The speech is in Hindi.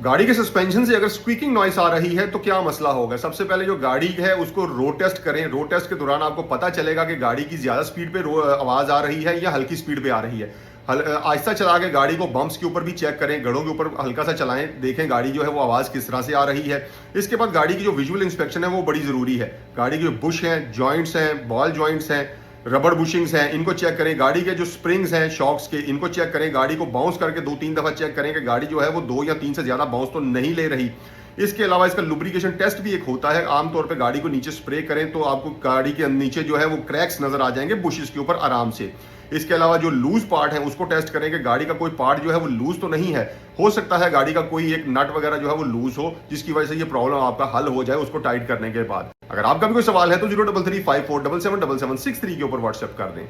गाड़ी के सस्पेंशन से अगर स्क्वीकिंग नॉइस आ रही है तो क्या मसला होगा। सबसे पहले जो गाड़ी है उसको रोड टेस्ट करें। रोड टेस्ट के दौरान आपको पता चलेगा कि गाड़ी की ज्यादा स्पीड पे आवाज आ रही है या हल्की स्पीड पे आ रही है। आहिस्ता चला के गाड़ी को बम्प्स के ऊपर भी चेक करें, गड़ों के ऊपर हल्का सा चलाएं, देखें गाड़ी जो है वो आवाज किस तरह से आ रही है। इसके बाद गाड़ी की जो विजुअल इंस्पेक्शन है वो बड़ी जरूरी है। गाड़ी के जो बुश हैं, जॉइंट्स हैं, बॉल जॉइंट्स हैं, रबड़ बुशिंग्स हैं, इनको चेक करें। गाड़ी के जो स्प्रिंग्स हैं शॉक्स के, इनको चेक करें। गाड़ी को बाउंस करके 2-3 दफा चेक करें कि गाड़ी जो है वो 2 या 3 से ज्यादा बाउंस तो नहीं ले रही। इसके अलावा इसका लुब्रिकेशन टेस्ट भी एक होता है। आमतौर पे गाड़ी को नीचे स्प्रे करें तो आपको गाड़ी के नीचे जो है वो क्रैक्स नजर आ जाएंगे बुशेस के ऊपर आराम से। इसके अलावा जो लूज पार्ट है उसको टेस्ट करें कि गाड़ी का कोई पार्ट जो है वो लूज तो नहीं है। हो सकता है गाड़ी का कोई एक नट वगैरह जो है वो लूज हो, जिसकी वजह से ये प्रॉब्लम आपका हल हो जाए उसको टाइट करने के बाद। अगर आपका भी कोई सवाल है तो 033547777763 के ऊपर व्हाट्सएप कर दें।